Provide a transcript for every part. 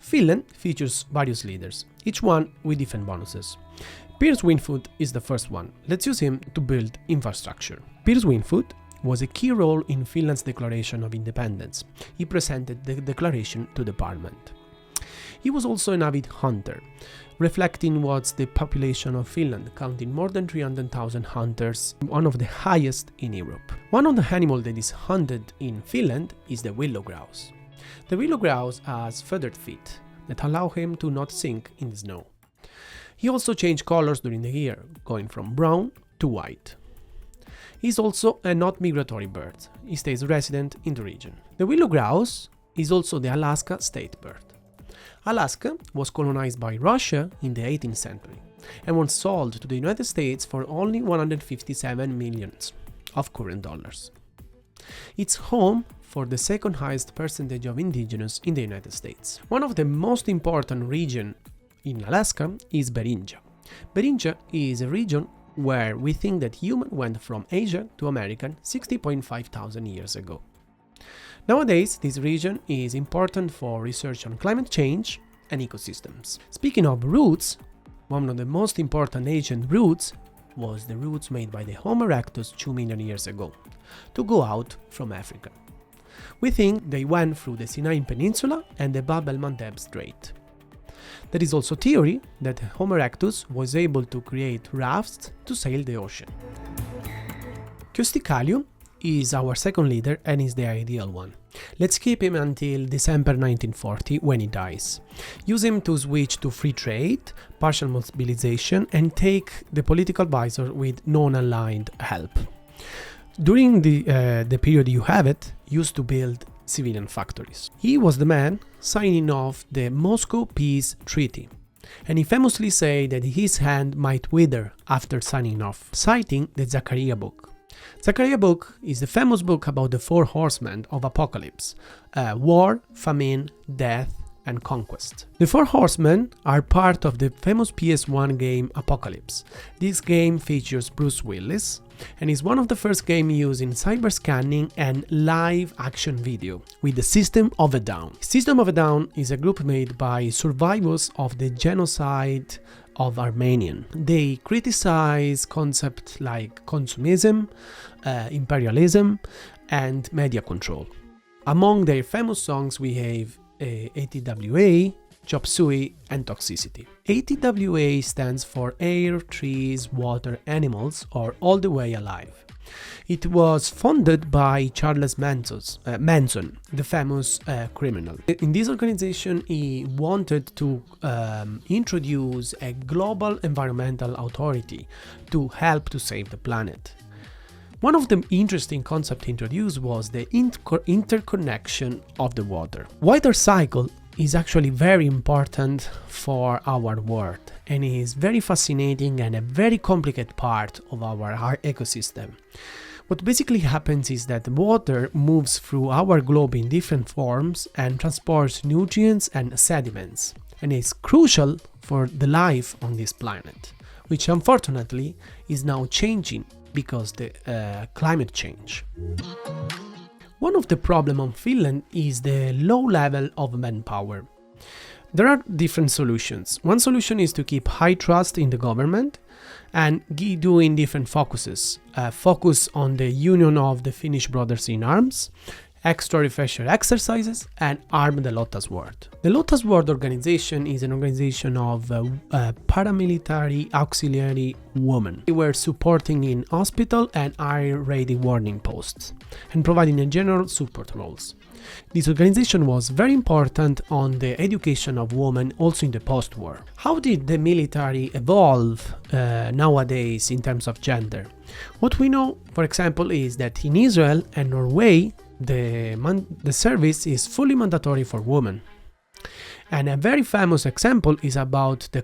Finland features various leaders, each one with different bonuses. Piers Wingfoot is the first one. Let's use him to build infrastructure. Piers Wingfoot was a key role in Finland's declaration of independence. He presented the declaration to the parliament. He was also an avid hunter, reflecting what's the population of Finland, counting more than 300,000 hunters, one of the highest in Europe. One of the animals that is hunted in Finland is the willow grouse. The willow grouse has feathered feet that allow him to not sink in the snow. He also changes colors during the year, going from brown to white. He's also a not migratory bird. He stays resident in the region. The willow grouse is also the Alaska state bird. Alaska was colonized by Russia in the 18th century and was sold to the United States for only 157 million of current dollars. It's home for the second highest percentage of indigenous in the United States. One of the most important regions in Alaska is Beringia. Beringia is a region where we think that humans went from Asia to America 60.5 thousand years ago. Nowadays, this region is important for research on climate change and ecosystems. Speaking of roots, one of the most important ancient roots was the roots made by the Homo erectus 2 million years ago to go out from Africa. We think they went through the Sinai Peninsula and the Bab el-Mandeb Strait. There is also theory that Homo erectus was able to create rafts to sail the ocean. Causticalium is our second leader and is the ideal one. Let's keep him until December 1940 when he dies. Use him to switch to free trade, partial mobilization and take the political visor with non-aligned help. During the period you have it, used to build civilian factories. He was the man signing off the Moscow Peace Treaty, and he famously said that his hand might wither after signing off, citing the Zachariah book. Zachariah book is the famous book about the four horsemen of apocalypse: war, famine, death, and conquest. The four horsemen are part of the famous PS1 game Apocalypse. This game features Bruce Willis and is one of the first games used in cyber scanning and live action video with the System of a Down. System of a Down is a group made by survivors of the genocide of Armenian. They criticize concepts like consumism, imperialism, and media control. Among their famous songs we have ATWA, Chop Suey, and Toxicity. ATWA stands for Air, Trees, Water, Animals, or All the Way Alive. It was founded by Charles Manson, the famous criminal. In this organization, he wanted to introduce a global environmental authority to help to save the planet. One of the interesting concepts introduced was the interconnection of the water. Water cycle is actually very important for our world and is very fascinating and a very complicated part of our ecosystem. What basically happens is that water moves through our globe in different forms and transports nutrients and sediments, and is crucial for the life on this planet, which unfortunately is now changing because the climate change. One of the problems on Finland is the low level of manpower. There are different solutions. One solution is to keep high trust in the government and doing different focuses. Focus on the union of the Finnish brothers in arms, extra refresher exercises, and arm the Lotta Sword. The Lotta Sword organization is an organization of paramilitary auxiliary women. They were supporting in hospital and air raid warning posts and providing a general support roles. This organization was very important on the education of women also in the post-war. How did the military evolve nowadays in terms of gender? What we know, for example, is that in Israel and Norway, the service is fully mandatory for women. And a very famous example is about the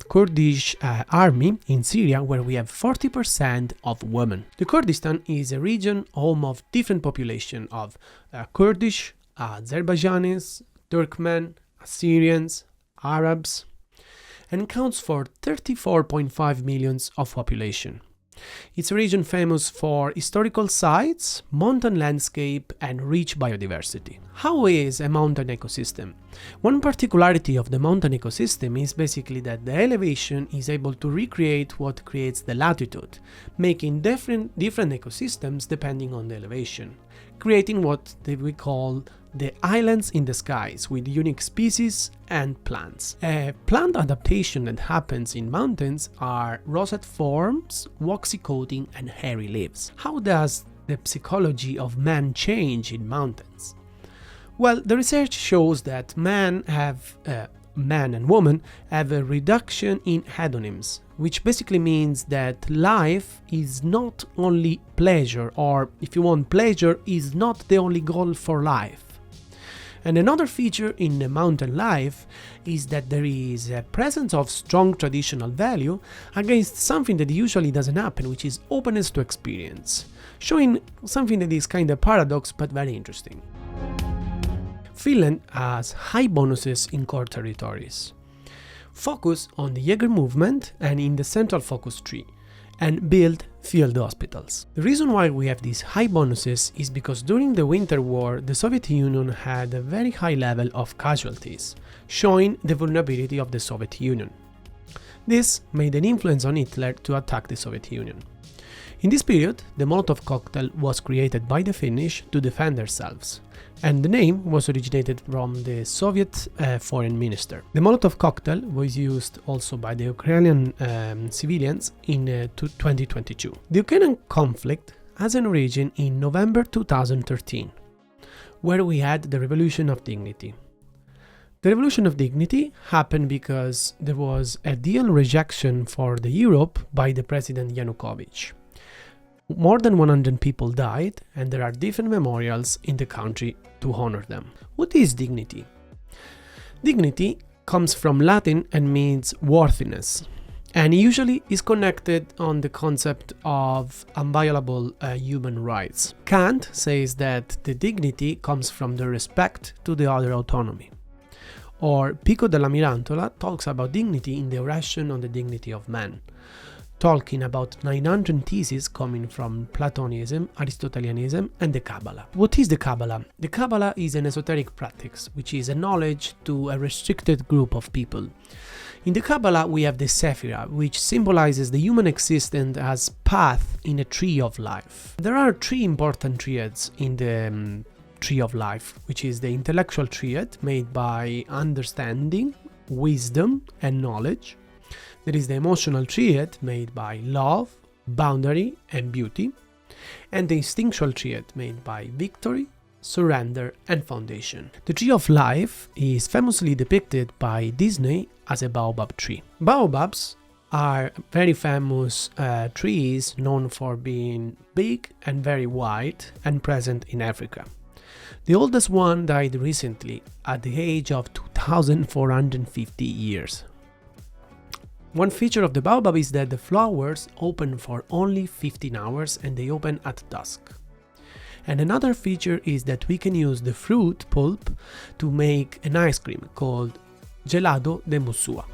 Kurdish army in Syria, where we have 40% of women. The Kurdistan is a region home of different population of Kurdish, Azerbaijanis, Turkmen, Assyrians, Arabs, and counts for 34.5 million of population. It's a region famous for historical sites, mountain landscape, and rich biodiversity. How is a mountain ecosystem? One particularity of the mountain ecosystem is basically that the elevation is able to recreate what creates the latitude, making different ecosystems depending on the elevation, creating what we call the islands in the skies with unique species and plants. A plant adaptation that happens in mountains are rosette forms, waxy coating, and hairy leaves. How does the psychology of man change in mountains? Well, the research shows that man and woman have a reduction in hedonims, which basically means that life is not only pleasure, or if you want, pleasure is not the only goal for life. And another feature in the mountain life is that there is a presence of strong traditional value against something that usually doesn't happen, which is openness to experience, showing something that is kind of paradox but very interesting. Finland has high bonuses in core territories. Focus on the Jaeger movement and in the central focus tree, and build field hospitals. The reason why we have these high bonuses is because during the Winter War, the Soviet Union had a very high level of casualties, showing the vulnerability of the Soviet Union. This made an influence on Hitler to attack the Soviet Union. In this period, the Molotov cocktail was created by the Finnish to defend themselves, and the name was originated from the Soviet foreign minister. The Molotov cocktail was used also by the Ukrainian civilians in 2022. The Ukrainian conflict has an origin in November 2013, where we had the Revolution of Dignity. The Revolution of Dignity happened because there was a deal rejection for the Europe by the President Yanukovych. More than 100 people died, and there are different memorials in the country to honor them. What is dignity? Dignity comes from Latin and means worthiness, and usually is connected on the concept of inviolable human rights. Kant says that the dignity comes from the respect to the other autonomy. Or Pico della Mirandola talks about dignity in the oration on the dignity of man, talking about 900 theses coming from Platonism, Aristotelianism, and the Kabbalah. What is the Kabbalah? The Kabbalah is an esoteric practice, which is a knowledge to a restricted group of people. In the Kabbalah, we have the Sephirah, which symbolizes the human existence as path in a tree of life. There are three important triads in the tree of life, which is the intellectual triad made by understanding, wisdom, and knowledge. There is the emotional triad made by love, boundary, and beauty, and the instinctual triad made by victory, surrender, and foundation. The tree of life is famously depicted by Disney as a baobab tree. Baobabs are very famous trees known for being big and very wide and present in Africa. The oldest one died recently at the age of 2,450 years. One feature of the baobab is that the flowers open for only 15 hours and they open at dusk. And another feature is that we can use the fruit pulp to make an ice cream called gelato de musua.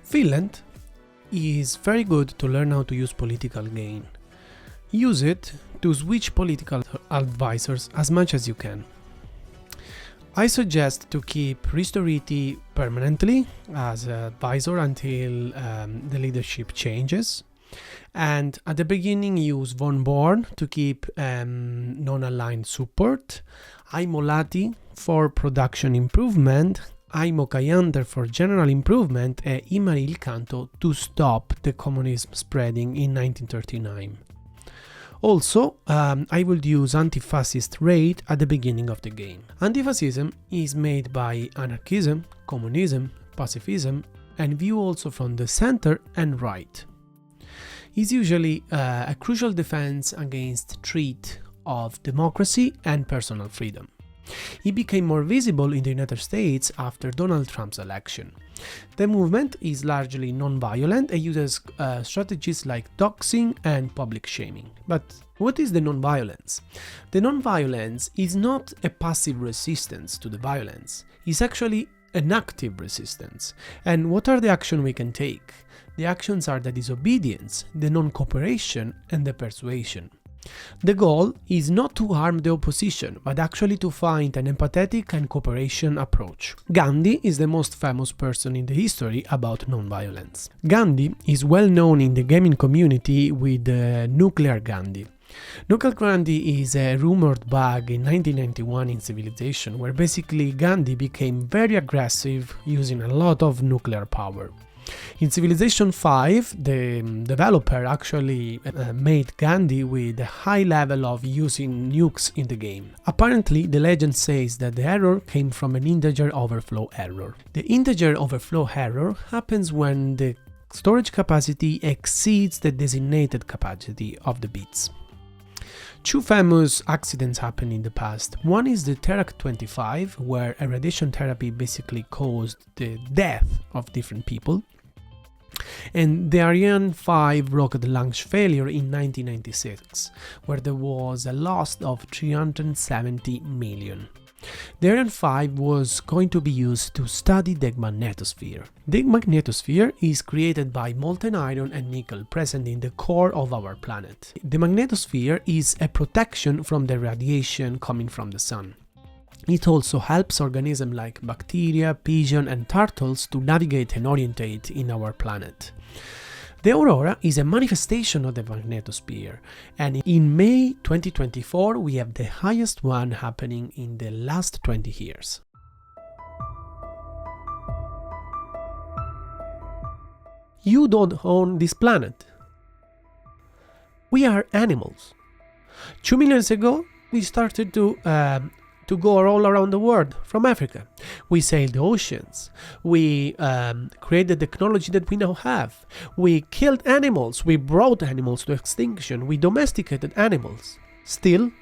Finland is very good to learn how to use political gain. Use it to switch political advisors as much as you can. I suggest to keep Prehistoric permanently as an advisor until the leadership changes. And at the beginning use Von Born to keep non-aligned support, Aimo Lati for production improvement, Aimo Kayander for general improvement, and Imari Il Canto to stop the communism spreading in 1939. Also, I will use anti-fascist raid at the beginning of the game. Anti-fascism is made by anarchism, communism, pacifism, and view also from the center and right. It's usually a crucial defense against threat of democracy and personal freedom. It became more visible in the United States after Donald Trump's election. The movement is largely non-violent and uses strategies like doxing and public shaming. But what is the non-violence? The non-violence is not a passive resistance to the violence. It's actually an active resistance. And what are the actions we can take? The actions are the disobedience, the non-cooperation, and the persuasion. The goal is not to harm the opposition, but actually to find an empathetic and cooperation approach. Gandhi is the most famous person in the history about non-violence. Gandhi is well known in the gaming community with Nuclear Gandhi. Nuclear Gandhi is a rumored bug in 1991 in Civilization, where basically Gandhi became very aggressive using a lot of nuclear power. In Civilization 5, the developer actually made Gandhi with a high level of using nukes in the game. Apparently, the legend says that the error came from an integer overflow error. The integer overflow error happens when the storage capacity exceeds the designated capacity of the bits. Two famous accidents happened in the past. One is the Terak 25, where a radiation therapy basically caused the death of different people, and the Ariane 5 rocket launch failure in 1996, where there was a loss of 370 million. The Ariane 5 was going to be used to study the magnetosphere. The magnetosphere is created by molten iron and nickel present in the core of our planet. The magnetosphere is a protection from the radiation coming from the sun. It also helps organisms like bacteria, pigeons and turtles to navigate and orientate in our planet. The aurora is a manifestation of the magnetosphere, and in May 2024 we have the highest one happening in the last 20 years. You don't own this planet. We are animals. 2 million years ago we started to go all around the world from Africa. We sailed the oceans. We created the technology that we now have. We killed animals. We brought animals to extinction. We domesticated animals. Still,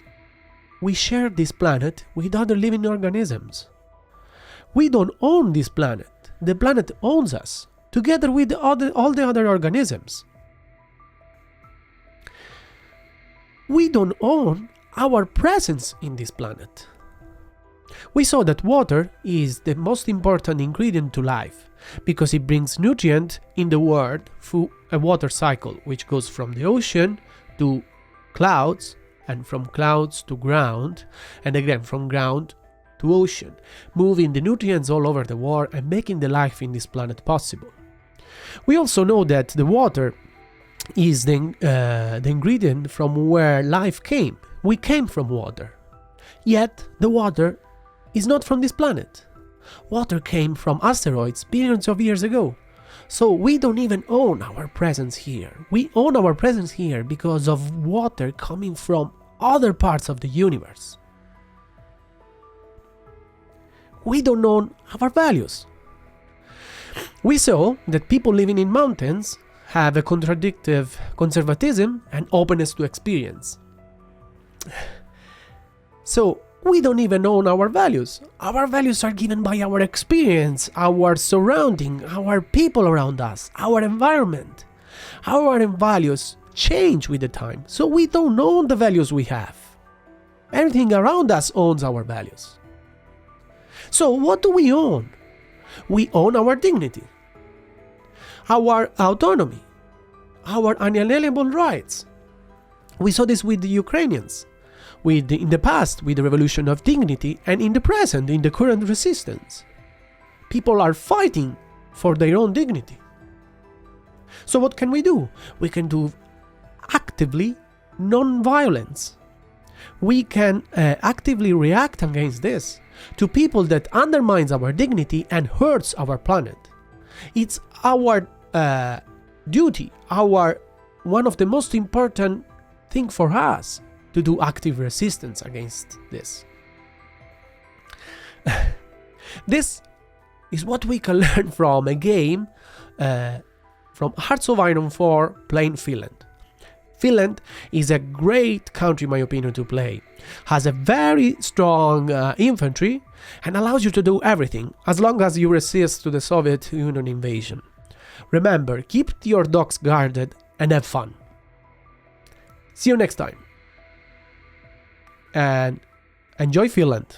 we share this planet with other living organisms. We don't own this planet. The planet owns us, together with all the other organisms. We don't own our presence in this planet. We saw that water is the most important ingredient to life because it brings nutrient in the world through a water cycle, which goes from the ocean to clouds and from clouds to ground and again from ground to ocean, moving the nutrients all over the world and making the life in this planet possible. We also know that the water is the ingredient from where life came. We came from water. Yet the water is not from this planet. Water came from asteroids billions of years ago. So we don't even own our presence here. We own our presence here because of water coming from other parts of the universe. We don't own our values. We saw that people living in mountains have a contradictive conservatism and openness to experience. So we don't even own our values. Our values are given by our experience, our surrounding, our people around us, our environment. Our values change with the time, so we don't own the values we have. Everything around us owns our values. So what do we own? We own our dignity, our autonomy, our unalienable rights. We saw this with the Ukrainians. In the past, with the revolution of dignity, and in the present, in the current resistance. People are fighting for their own dignity. So what can we do? We can do actively non-violence. We can actively react against this to people that undermines our dignity and hurts our planet. It's our duty, one of the most important thing for us to do active resistance against this. This is what we can learn from a game from Hearts of Iron 4 playing Finland. Finland is a great country, in my opinion, to play. Has a very strong infantry and allows you to do everything as long as you resist to the Soviet Union invasion. Remember, keep your dogs guarded and have fun. See you next time. And enjoy Finland.